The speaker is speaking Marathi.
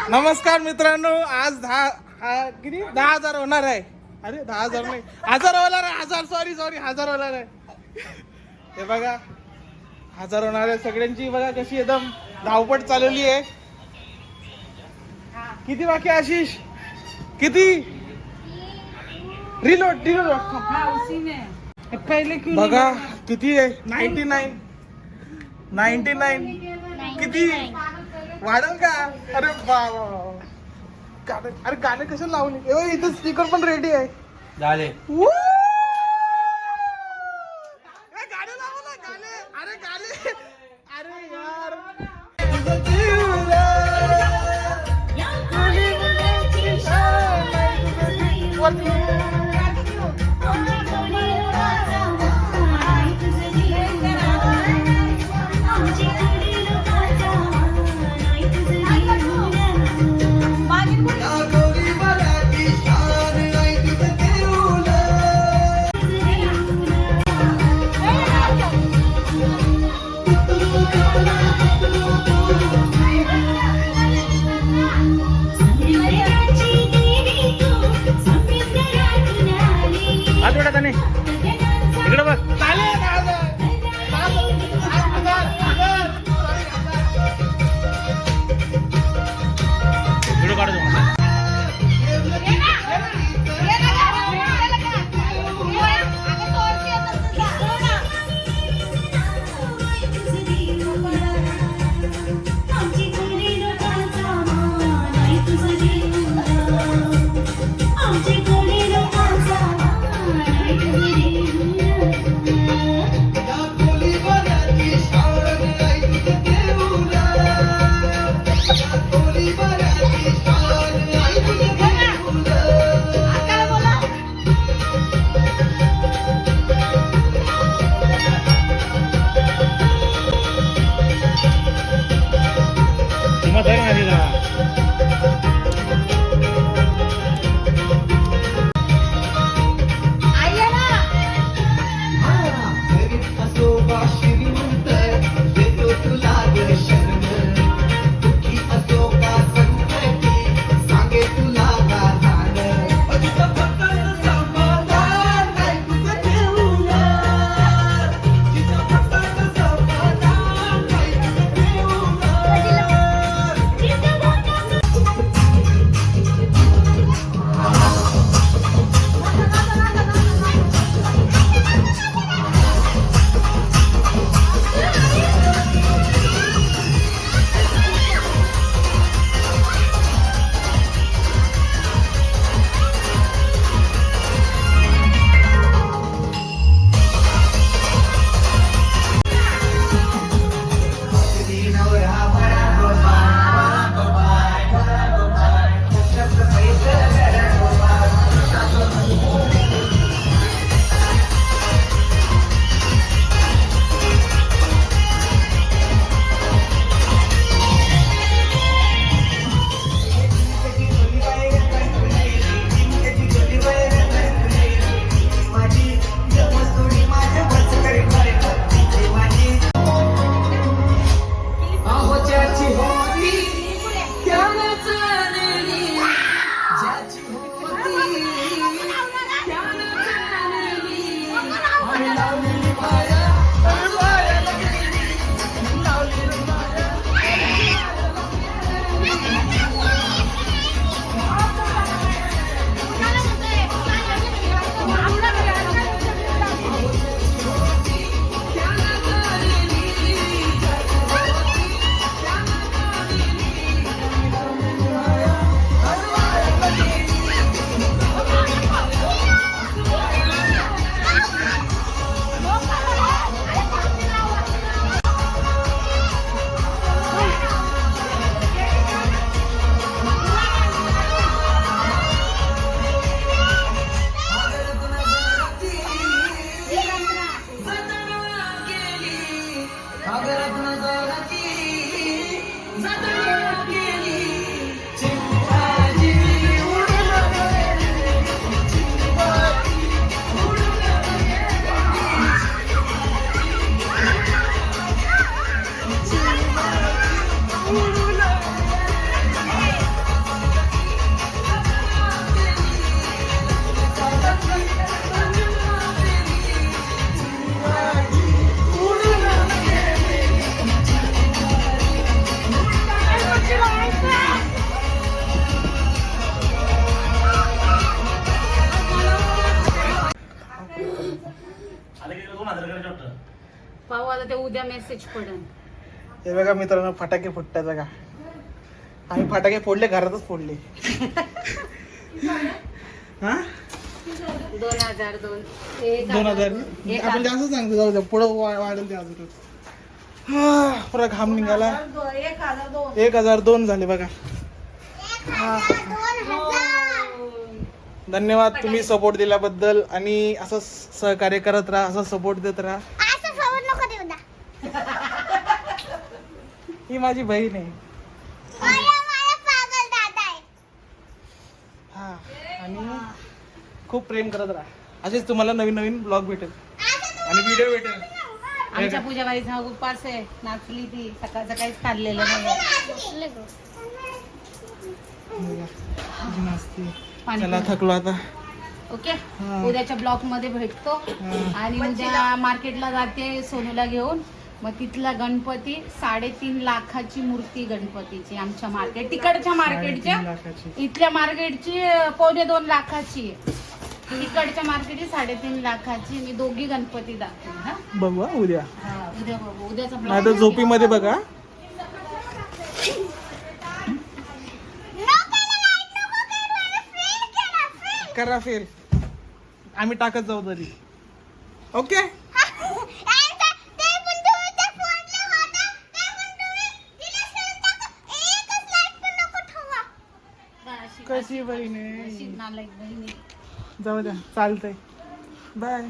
नमस्कार मित्रांनो, आज किती 10,000 होणार आहे. अरे 10,000 नाही, 1000 होणार आहे. 1000 सॉरी 1000 होणार आहे. हे बघा 1000 होणार आहे. सगळ्यांची बघा कशी एकदम धावपट चालवली आहे. किती बाकी आशिष? किती? रिलोड पहले क्यों बघा किती आहे? 99 किती वाढल का? अरे अरे गाणे कशा लावले? इथं स्पीकर पण रेडी आहे. झाले गाणे लावा ना, गाणे. अरे गाणे, अरे यार. इकडे बघ. व्हिडिओ काढतो. तुम्हाला ते उद्या मेसेज पडेल. हे बघा मित्रांनो, फटाके फुटतात बघा. आम्ही फटाके फोडले, घरातच फोडले. हा 2002 2000 आपण जास्त सांगतो, जाऊ द्या, पुढं वाढेल ते अजून. पुरा घाम निघाला. 1002 झाले बघा. धन्यवाद तुम्ही सपोर्ट दिल्याबद्दल, आणि असं सहकार्य करत राहा, असं सपोर्ट देत राहा. ही माझी बहीण आहे. हा, आणि खूप प्रेम करत राहा. असेच तुम्हाला नवीन नवीन ब्लॉग भेटेल आणि व्हिडिओ भेटेल. आमच्या पूजाबाईचा उपवास आहे, नाचली ती सकाळ सकाळीच खाल्लेलं नाही. चला, थकलो आता. ओके, उद्याच्या ब्लॉक मध्ये भेटतो. आणि उद्या मार्केटला जाते सोनूला घेऊन. मग तिथला गणपती 3.5 लाखाची मूर्ती गणपतीची. आमच्या मार्केट तिकडच्या मार्केटच्या, इथल्या मार्केटची 1.25 लाखाची. तिकडच्या मार्केटची 3.5 लाखाची. मी दोघी गणपती दाखवेन. बघू उद्या. उद्या बघू, उद्याचा नाही तर झोपीमध्ये बघा. करा फेल, आम्ही टाकत जाऊ तरी. ओके. कशी बहीण आहे, नालायक बहिणी. जाऊ द्या, चालतंय. बाय.